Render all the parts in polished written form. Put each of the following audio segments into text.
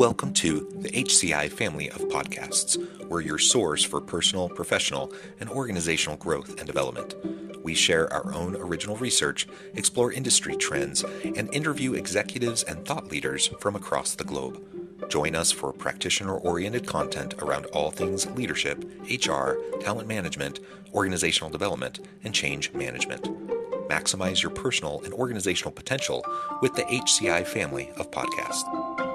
Welcome to the HCI family of podcasts. We're your source for personal, professional, and organizational growth and development. We share our own original research, explore industry trends, and interview executives and thought leaders from across the globe. Join us for practitioner-oriented content around all things leadership, HR, talent management, organizational development, and change management. Maximize your personal and organizational potential with the HCI family of podcasts.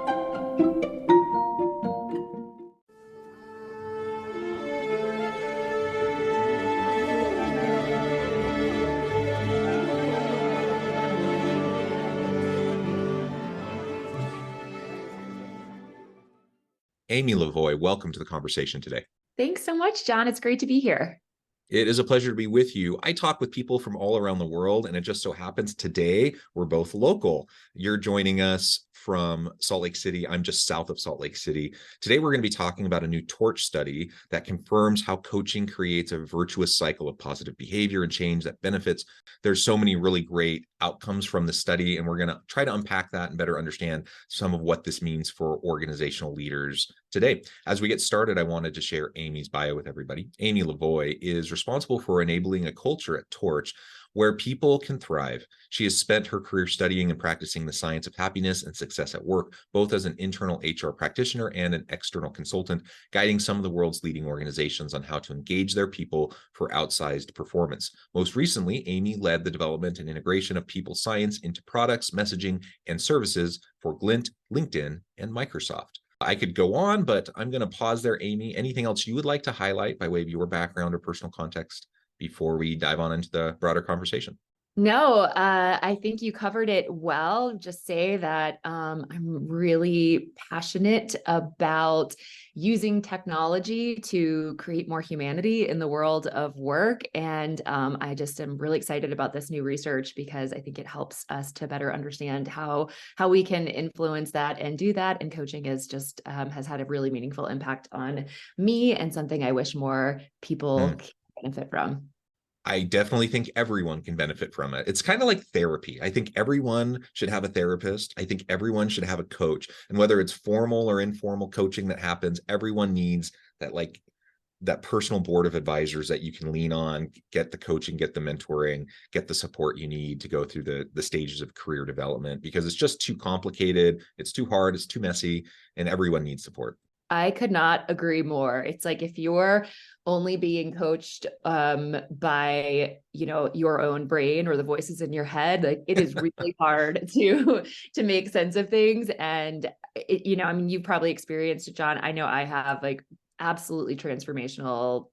Amy Lavoie, welcome to the conversation today. Thanks so much, John. It's great to be here. It is a pleasure to be with you. I talk with people from all around the world, and it just so happens today we're both local. You're joining us from Salt Lake City. I'm just south of Salt Lake City. Today, we're going to be talking about a new TORCH study that confirms how coaching creates a virtuous cycle of positive behavior and change that benefits. There's so many really great outcomes from the study, and we're going to try to unpack that and better understand some of what this means for organizational leaders today. As we get started, I wanted to share Amy's bio with everybody. Amy Lavoie is responsible for enabling a culture at TORCH where people can thrive. She has spent her career studying and practicing the science of happiness and success at work, both as an internal HR practitioner and an external consultant, guiding some of the world's leading organizations on how to engage their people for outsized performance. Most recently, Amy led the development and integration of people science into products, messaging, and services for Glint, LinkedIn, and Microsoft. I could go on, but I'm going to pause there. Amy, anything else you would like to highlight by way of your background or personal context before we dive on into the broader conversation? No, I think you covered it well. Just say that I'm really passionate about using technology to create more humanity in the world of work. And I just am really excited about this new research because I think it helps us to better understand how we can influence that and do that. And coaching is just has had a really meaningful impact on me and something I wish more people can benefit from. I definitely think everyone can benefit from it. It's kind of like therapy. I think everyone should have a therapist. I think everyone should have a coach. And whether it's formal or informal coaching that happens, everyone needs that personal board of advisors that you can lean on, get the coaching, get the mentoring, get the support you need to go through the stages of career development, because it's just too complicated. It's too hard. It's too messy, and everyone needs support. I could not agree more. It's like if you're only being coached by, your own brain or the voices in your head, like it is really hard to make sense of things. And you've probably experienced it, John. I know I have, like, absolutely transformational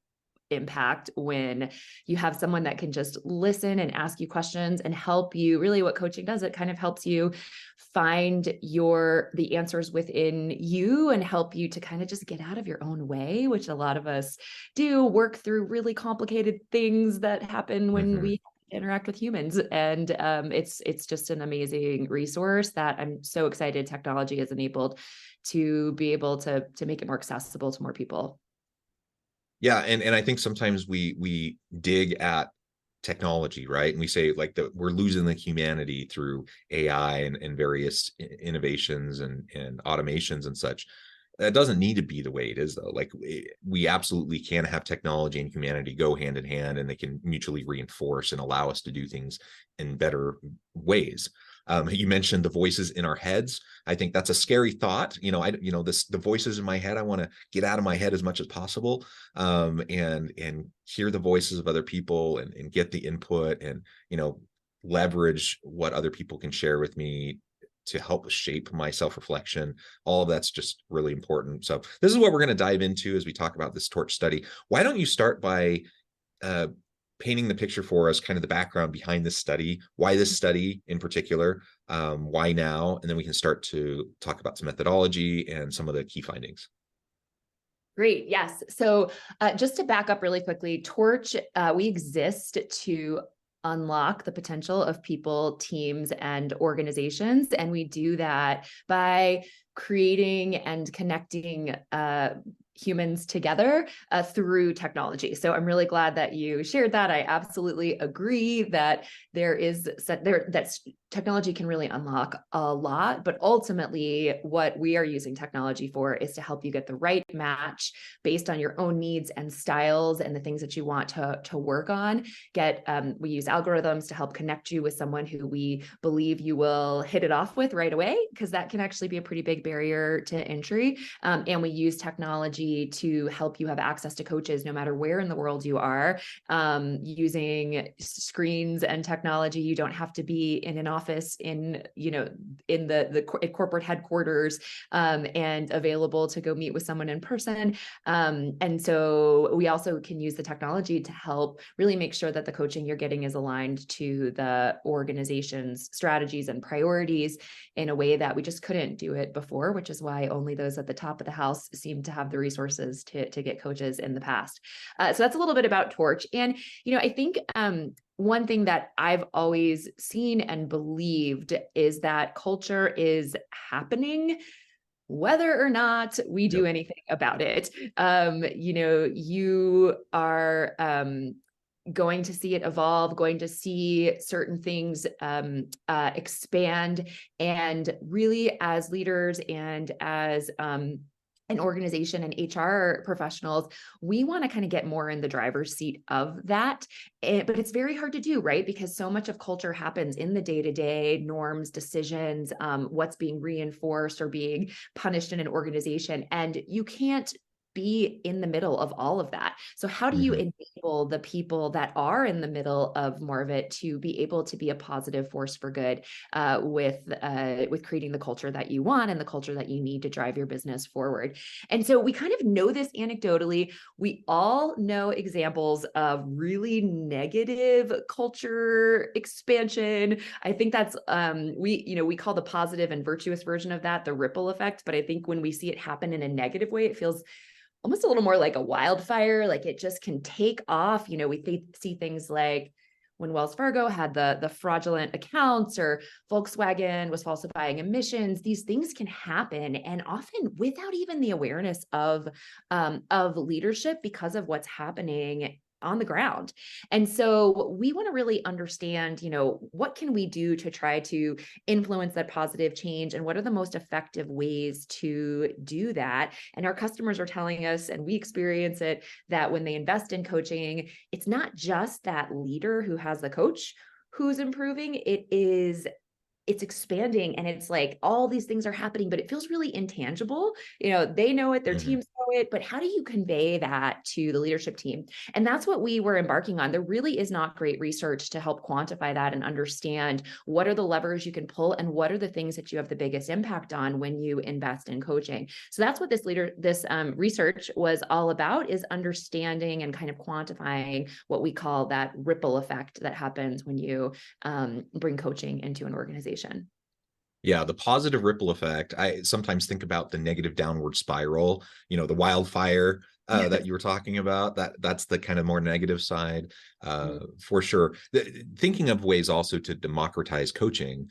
impact when you have someone that can just listen and ask you questions and help you. Really, what coaching does, it kind of helps you find the answers within you and help you to kind of just get out of your own way, which a lot of us do, work through really complicated things that happen when we interact with humans. And it's just an amazing resource that I'm so excited technology has enabled to be able to make it more accessible to more people. Yeah, and I think sometimes we dig at technology, right? And we say we're losing the humanity through AI and various innovations and automations and such. That doesn't need to be the way it is, though. We absolutely can have technology and humanity go hand in hand, and they can mutually reinforce and allow us to do things in better ways. You mentioned the voices in our heads. I think that's a scary thought. The voices in my head, I want to get out of my head as much as possible, and hear the voices of other people and get the input and, leverage what other people can share with me to help shape my self-reflection. All of that's just really important. So this is what we're going to dive into as we talk about this TORCH study. Why don't you start by painting the picture for us, kind of the background behind this study, why this study in particular, why now, and then we can start to talk about some methodology and some of the key findings. Great. Yes. So just to back up really quickly, TORCH, we exist to unlock the potential of people, teams, and organizations. And we do that by creating and connecting humans together through technology. So I'm really glad that you shared that. I absolutely agree that that's technology can really unlock a lot, but ultimately what we are using technology for is to help you get the right match based on your own needs and styles and the things that you want to work on. We use algorithms to help connect you with someone who we believe you will hit it off with right away, because that can actually be a pretty big barrier to entry. And we use technology to help you have access to coaches no matter where in the world you are, using screens and technology. You don't have to be in an office in the corporate headquarters, and available to go meet with someone in person. And so we also can use the technology to help really make sure that the coaching you're getting is aligned to the organization's strategies and priorities in a way that we just couldn't do it before, which is why only those at the top of the house seem to have the resources to get coaches in the past. So that's a little bit about Torch. And, I think one thing that I've always seen and believed is that culture is happening whether or not we do anything about it. You are going to see it evolve, going to see certain things expand. And really, as leaders and as an organization and HR professionals, we want to kind of get more in the driver's seat of that. But it's very hard to do, right? Because so much of culture happens in the day-to-day norms, decisions, what's being reinforced or being punished in an organization. And you can't be in the middle of all of that. So how do you enable the people that are in the middle of more of it to be able to be a positive force for good, with creating the culture that you want and the culture that you need to drive your business forward? And so we kind of know this anecdotally. We all know examples of really negative culture expansion. I think that's we call the positive and virtuous version of that the ripple effect. But I think when we see it happen in a negative way, it feels almost a little more like a wildfire, like it just can take off. We see things like when Wells Fargo had the fraudulent accounts, or Volkswagen was falsifying emissions. These things can happen, and often without even the awareness of leadership, because of what's happening on the ground. And so we want to really understand, what can we do to try to influence that positive change, and what are the most effective ways to do that? And our customers are telling us, and we experience it, that when they invest in coaching, it's not just that leader who has the coach who's improving. It's expanding, and it's like all these things are happening, but it feels really intangible. They know it, their teams know it, but how do you convey that to the leadership team? And that's what we were embarking on. There really is not great research to help quantify that and understand what are the levers you can pull and what are the things that you have the biggest impact on when you invest in coaching. So that's what this research was all about, is understanding and kind of quantifying what we call that ripple effect that happens when you bring coaching into an organization. Yeah, the positive ripple effect. I sometimes think about the negative downward spiral, the wildfire that you were talking about. That's the kind of more negative side, for sure. Thinking of ways also to democratize coaching,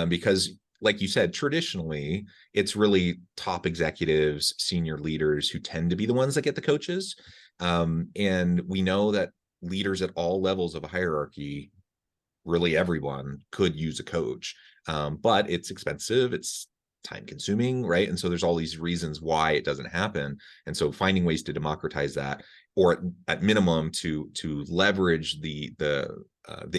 because like you said, traditionally, it's really top executives, senior leaders who tend to be the ones that get the coaches. And we know that leaders at all levels of a hierarchy, really everyone, could use a coach. But it's expensive, it's time consuming, right? And so there's all these reasons why it doesn't happen. And so finding ways to democratize that, or at minimum to leverage the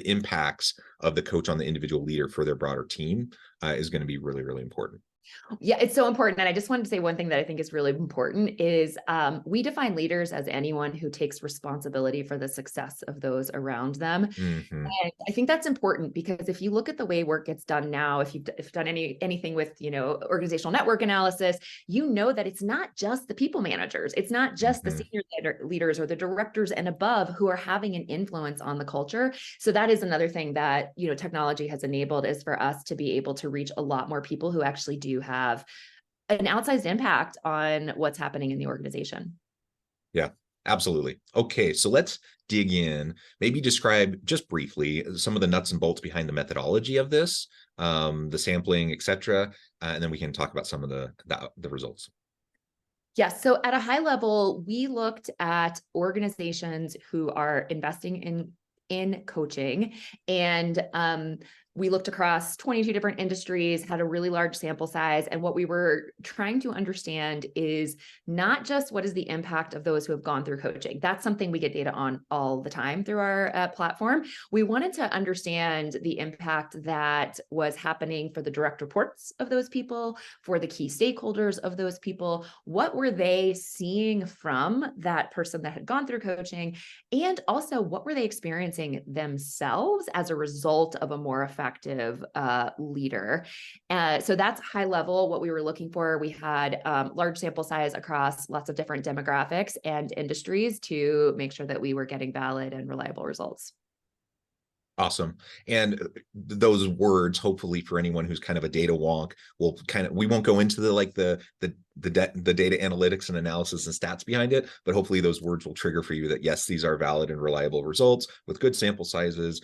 impacts of the coach on the individual leader for their broader team, is going to be really, really important. Yeah, it's so important. And I just wanted to say one thing that I think is really important is we define leaders as anyone who takes responsibility for the success of those around them. And I think that's important, because if you look at the way work gets done now, if you've done anything with, organizational network analysis, that it's not just the people managers. It's not just the senior leaders or the directors and above who are having an influence on the culture. So that is another thing that, technology has enabled, is for us to be able to reach a lot more people who actually do have an outsized impact on what's happening in the organization. Yeah, absolutely. Okay, so let's dig in, maybe describe just briefly some of the nuts and bolts behind the methodology of this, the sampling, et cetera, and then we can talk about some of the results. Yeah. So at a high level, we looked at organizations who are investing in coaching, and we looked across 22 different industries, had a really large sample size. And what we were trying to understand is not just what is the impact of those who have gone through coaching. That's something we get data on all the time through our platform. We wanted to understand the impact that was happening for the direct reports of those people, for the key stakeholders of those people. What were they seeing from that person that had gone through coaching? And also, what were they experiencing themselves as a result of a more effective leader? So that's high level what we were looking for. We had large sample size across lots of different demographics and industries to make sure that we were getting valid and reliable results. Awesome. And those words, hopefully for anyone who's kind of a data wonk, we won't go into the data analytics and analysis and stats behind it, but hopefully those words will trigger for you that yes, these are valid and reliable results with good sample sizes,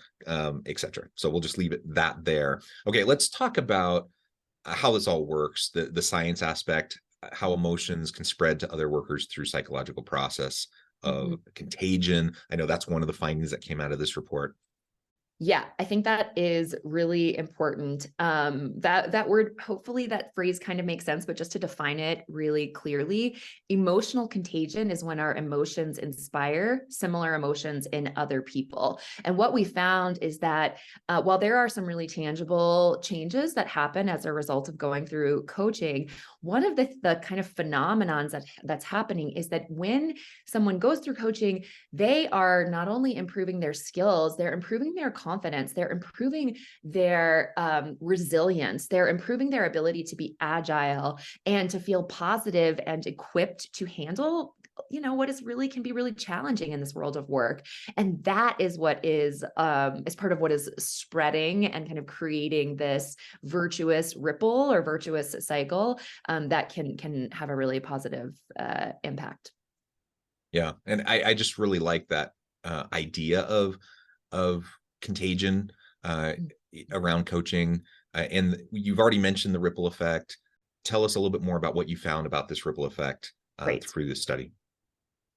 etc. So we'll just leave it there. Okay, let's talk about how this all works, the science aspect, how emotions can spread to other workers through psychological process of contagion. I know that's one of the findings that came out of this report. Yeah, I think that is really important. That word, hopefully that phrase kind of makes sense, but just to define it really clearly, emotional contagion is when our emotions inspire similar emotions in other people. And what we found is that while there are some really tangible changes that happen as a result of going through coaching, one of the kind of phenomenons that's happening is that when someone goes through coaching, they are not only improving their skills, they're improving their confidence, they're improving their resilience, they're improving their ability to be agile and to feel positive and equipped to handle what can be really challenging in this world of work. And that is what is part of what is spreading and kind of creating this virtuous ripple or virtuous cycle that can have a really positive impact. Yeah. And I just really like that idea of contagion around coaching. And you've already mentioned the ripple effect. Tell us a little bit more about what you found about this ripple effect through this study.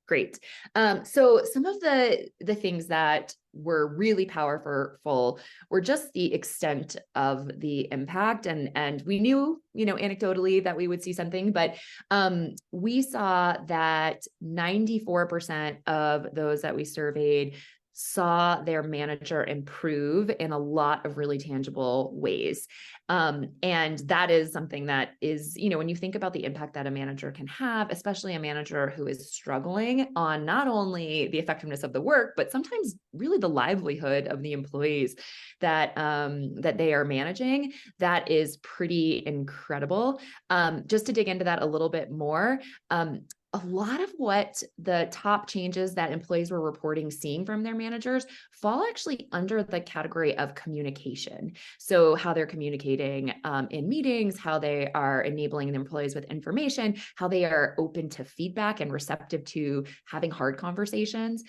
Great. So some of the things that were really powerful were just the extent of the impact. And we knew, anecdotally that we would see something, but we saw that 94% of those that we surveyed saw their manager improve in a lot of really tangible ways. And that is something that is, when you think about the impact that a manager can have, especially a manager who is struggling on not only the effectiveness of the work, but sometimes really the livelihood of the employees that they are managing, that is pretty incredible. Just to dig into that a little bit more, a lot of what the top changes that employees were reporting seeing from their managers fall actually under the category of communication. So how they're communicating in meetings, how they are enabling the employees with information, how they are open to feedback and receptive to having hard conversations,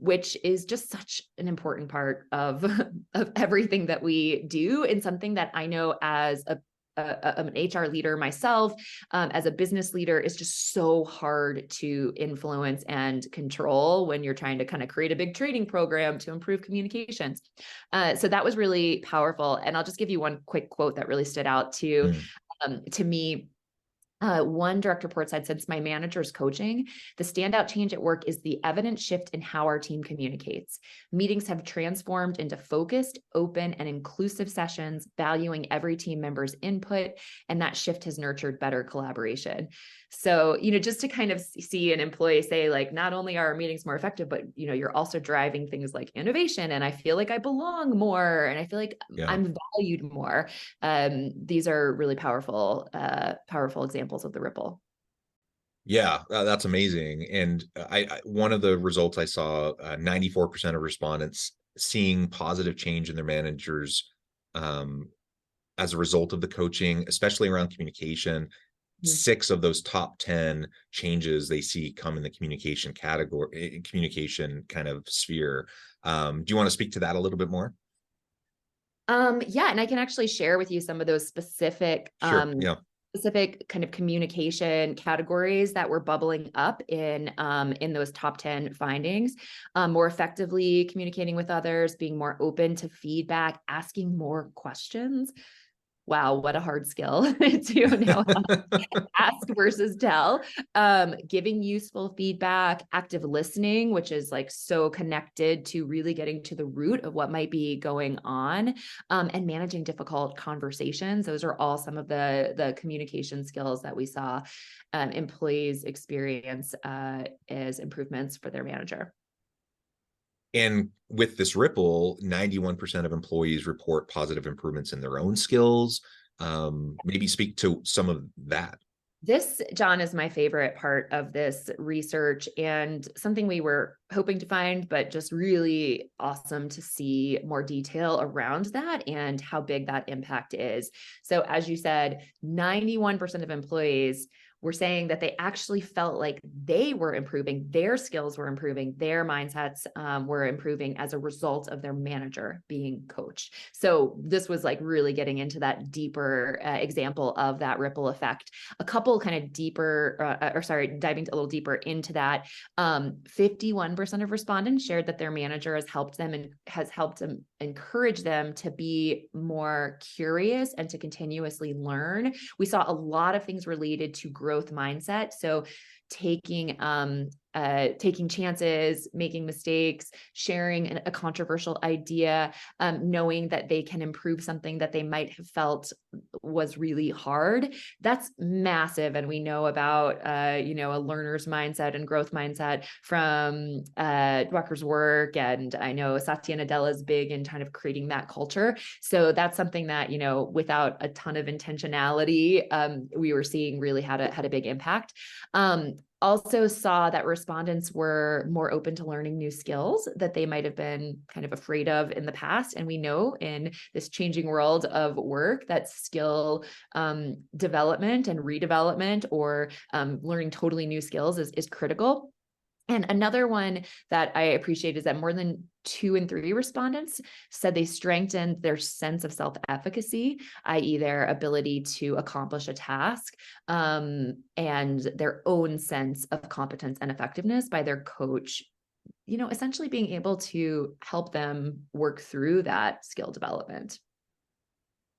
which is just such an important part of everything that we do, and something that I know as an HR leader myself, as a business leader, is just so hard to influence and control when you're trying to kind of create a big training program to improve communications. So that was really powerful. And I'll just give you one quick quote that really stood out to me. One direct report said, since my manager's coaching, the standout change at work is the evident shift in how our team communicates. Meetings have transformed into focused, open, and inclusive sessions, valuing every team member's input, and that shift has nurtured better collaboration. So, just to kind of see an employee say, like, not only are our meetings more effective, but, you're also driving things like innovation, and I feel like I belong more, and I feel like I'm valued more. These are really powerful examples of the ripple. Yeah, that's amazing. And one of the results I saw, 94% of respondents seeing positive change in their managers as a result of the coaching, especially around communication. 6 of those top 10 changes they see come in the communication category, communication kind of sphere. Do you want to speak to that a little bit more? Yeah, and I can actually share with you some of those specific specific kind of communication categories that were bubbling up in those top 10 findings. More effectively communicating with others, being more open to feedback, asking more questions. Wow, what a hard skill to know how to ask versus tell. Giving useful feedback, active listening, which is like so connected to really getting to the root of what might be going on, and managing difficult conversations. Those are all some of the communication skills that we saw employees experience as improvements for their manager. And with this ripple, 91% of employees report positive improvements in their own skills. Maybe speak to some of that. This, John, is my favorite part of this research and something we were hoping to find, but just really awesome to see more detail around that and how big that impact is. So as you said, 91% of employees were saying that they actually felt like they were improving, their skills were improving, their mindsets were improving as a result of their manager being coached. So this was like really getting into that deeper example of that ripple effect. A couple kind of deeper, diving a little deeper into that. 51% of respondents shared that their manager has helped them and has helped them encourage them to be more curious and to continuously learn. We saw a lot of things related to growth mindset. So taking chances, making mistakes, sharing a controversial idea, knowing that they can improve something that they might have felt was really hard. That's massive. And we know about, a learner's mindset and growth mindset from Drucker's work. And I know Satya Nadella is big in kind of creating that culture. So that's something that, without a ton of intentionality, we were seeing really had a big impact. Also saw that respondents were more open to learning new skills that they might have been kind of afraid of in the past. And we know in this changing world of work that skill development and redevelopment or learning totally new skills is critical. And another one that I appreciate is that more than 2 in 3 respondents said they strengthened their sense of self-efficacy, i.e. their ability to accomplish a task, and their own sense of competence and effectiveness by their coach, essentially being able to help them work through that skill development.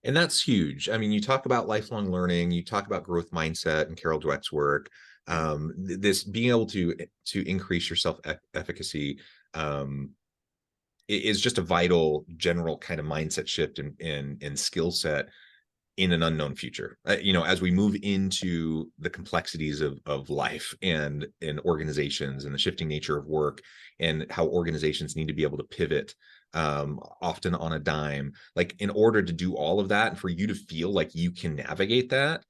And that's huge. I mean, you talk about lifelong learning, you talk about growth mindset and Carol Dweck's work. This being able to increase your self-efficacy is just a vital general kind of mindset shift in skill set in an unknown future. As we move into the complexities of life and in organizations and the shifting nature of work and how organizations need to be able to pivot often on a dime, like in order to do all of that and for you to feel like you can navigate that,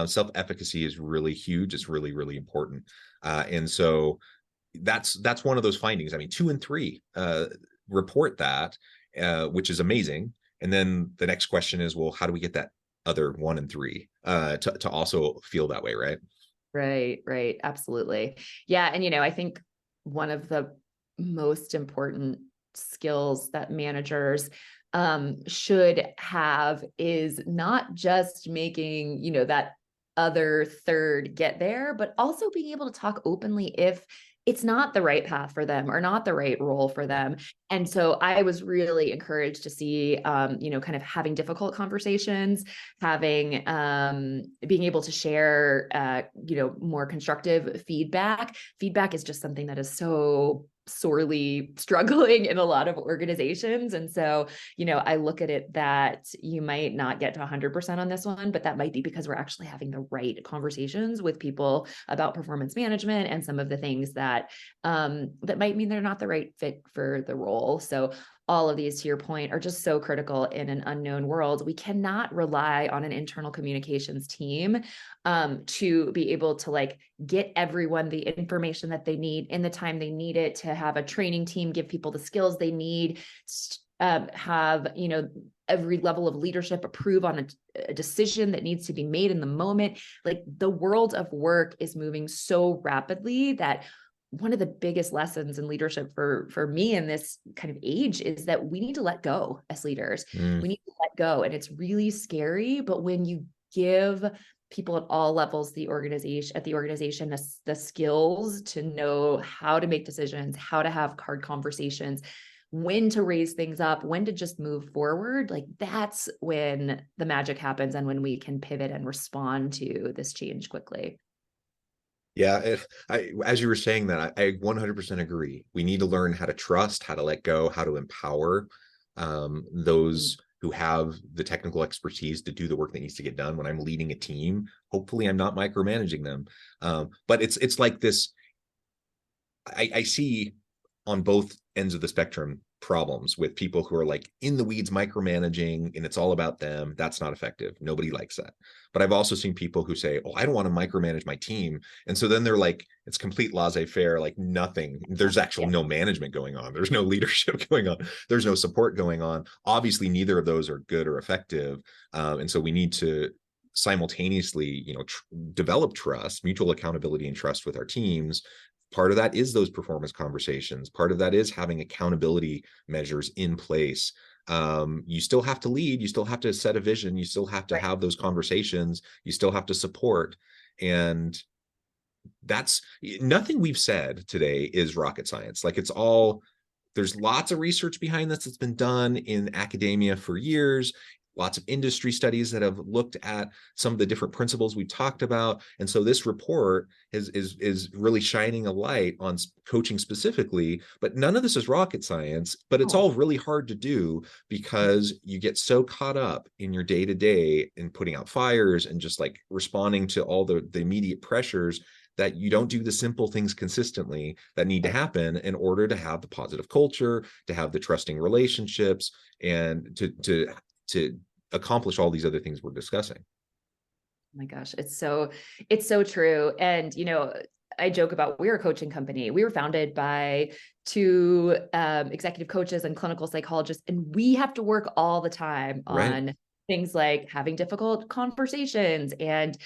self-efficacy is really huge. It's really, really important. And so that's one of those findings. I mean, 2 in 3 report that, which is amazing. And then the next question is, well, how do we get that other 1 in 3 to also feel that way, right? Right. Absolutely. Yeah. And, I think one of the most important skills that managers should have is not just making, that other third get there, but also being able to talk openly if it's not the right path for them or not the right role for them. And so I was really encouraged to see, kind of having difficult conversations, having, being able to share, more constructive feedback. Feedback is just something that is so sorely struggling in a lot of organizations. And so, I look at it that you might not get to 100% on this one, but that might be because we're actually having the right conversations with people about performance management and some of the things that might mean they're not the right fit for the role. So all of these, to your point, are just so critical in an unknown world. We cannot rely on an internal communications team to be able to get everyone the information that they need in the time they need it, to have a training team give people the skills they need, have, every level of leadership approve on a decision that needs to be made in the moment. Like, the world of work is moving so rapidly that one of the biggest lessons in leadership for me in this kind of age is that we need to let go as leaders. We need to let go. And it's really scary, but when you give people at all levels, the organization, the skills to know how to make decisions, how to have hard conversations, when to raise things up, when to just move forward. Like that's when the magic happens and when we can pivot and respond to this change quickly. Yeah, as you were saying that, I 100% agree. We need to learn how to trust, how to let go, how to empower those who have the technical expertise to do the work that needs to get done. When I'm leading a team, hopefully I'm not micromanaging them. But it's like this, I see on both ends of the spectrum problems with people who are like in the weeds micromanaging and it's all about them. That's not effective. Nobody likes that. But I've also seen people who say, oh, I don't want to micromanage my team. And so then they're like, it's complete laissez-faire, like nothing. There's actually no management going on. There's no leadership going on. There's no support going on. Obviously, neither of those are good or effective. And so we need to simultaneously, develop trust, mutual accountability and trust with our teams. Part of that is those performance conversations. Part of that is having accountability measures in place. You still have to lead. You still have to set a vision. You still have to have those conversations. You still have to support. And that's nothing we've said today is rocket science. Like there's lots of research behind this that's been done in academia for years. Lots of industry studies that have looked at some of the different principles we talked about. And so this report is really shining a light on coaching specifically, but none of this is rocket science, but it's all really hard to do because you get so caught up in your day-to-day in putting out fires and just like responding to all the immediate pressures that you don't do the simple things consistently that need to happen in order to have the positive culture, to have the trusting relationships, and to accomplish all these other things we're discussing. Oh my gosh, it's so true. And, I joke about, we're a coaching company. We were founded by two executive coaches and clinical psychologists, and we have to work all the time on things like having difficult conversations and,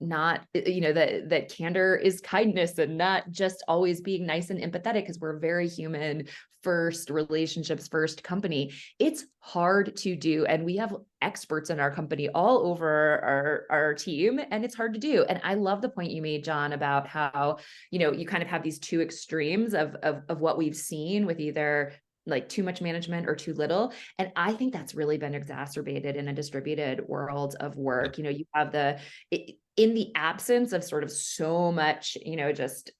not, that candor is kindness and not just always being nice and empathetic, because we're a very human first, relationships first company. It's hard to do. And we have experts in our company all over our team, and it's hard to do. And I love the point you made, John, about how, you kind of have these two extremes of what we've seen with either like too much management or too little. And I think that's really been exacerbated in a distributed world of work. You have in the absence of sort of so much, just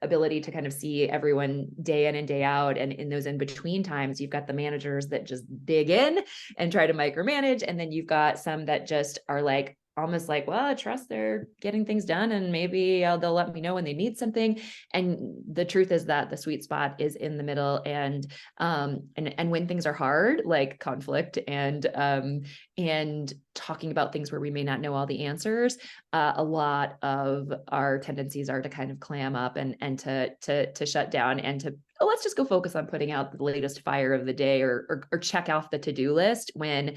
ability to kind of see everyone day in and day out. And in those in-between times, you've got the managers that just dig in and try to micromanage. And then you've got some that just are like, almost like, well, I trust they're getting things done and maybe they'll let me know when they need something. And the truth is that the sweet spot is in the middle. And when things are hard, like conflict and talking about things where we may not know all the answers, a lot of our tendencies are to kind of clam up and to shut down and to, let's just go focus on putting out the latest fire of the day or check off the to-do list, when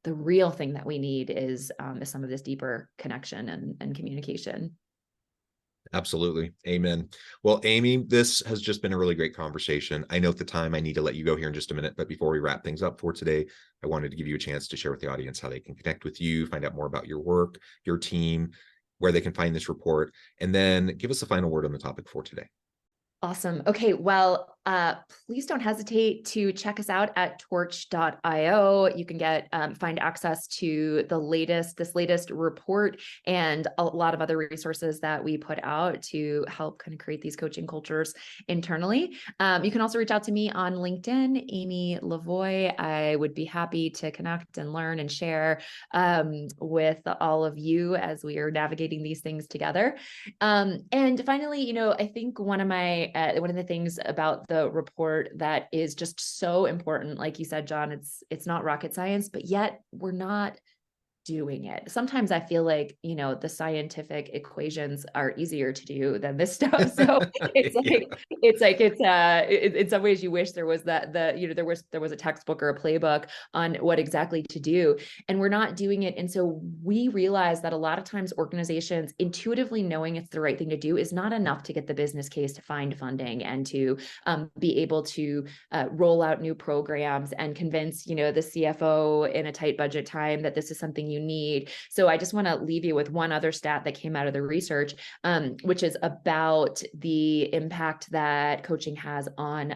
the real thing that we need is some of this deeper connection and communication. Absolutely. Amen. Well, Amy, this has just been a really great conversation. I know at the time I need to let you go here in just a minute, but before we wrap things up for today, I wanted to give you a chance to share with the audience how they can connect with you, find out more about your work, your team, where they can find this report, and then give us a final word on the topic for today. Awesome. Okay. Well, please don't hesitate to check us out at torch.io. You can find access to this latest report and a lot of other resources that we put out to help kind of create these coaching cultures internally. You can also reach out to me on LinkedIn, Amy Lavoie. I would be happy to connect and learn and share with all of you as we are navigating these things together. And finally, I think one of the things about the report that is just so important, like you said, John, it's not rocket science, but yet we're not doing it. Sometimes I feel like, the scientific equations are easier to do than this stuff. So in some ways you wish there was there was a textbook or a playbook on what exactly to do, and we're not doing it. And so we realize that a lot of times organizations intuitively knowing it's the right thing to do is not enough to get the business case to find funding and to be able to roll out new programs and convince, the CFO in a tight budget time that this is something you you need. So I just want to leave you with one other stat that came out of the research, which is about the impact that coaching has on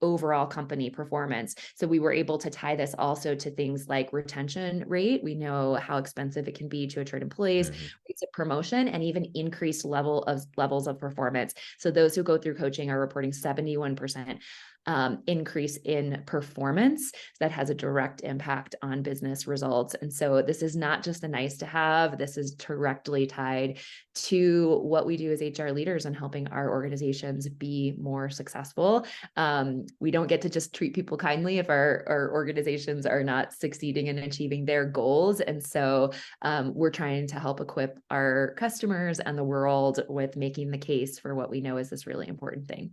overall company performance. So we were able to tie this also to things like retention rate. We know how expensive it can be to attract employees, rates of promotion, and even increased levels of performance. So those who go through coaching are reporting 71% increase in performance that has a direct impact on business results. And so this is not just a nice to have, this is directly tied to what we do as HR leaders and helping our organizations be more successful. We don't get to just treat people kindly if our organizations are not succeeding in achieving their goals. And so we're trying to help equip our customers and the world with making the case for what we know is this really important thing.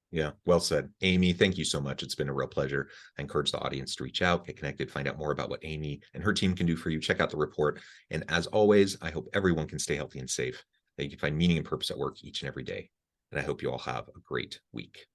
Yeah, well said. Amy, thank you so much. It's been a real pleasure. I encourage the audience to reach out, get connected, find out more about what Amy and her team can do for you. Check out the report. And as always, I hope everyone can stay healthy and safe, that you can find meaning and purpose at work each and every day. And I hope you all have a great week.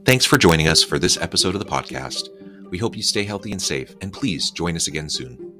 Thanks for joining us for this episode of the podcast. We hope you stay healthy and safe, and please join us again soon.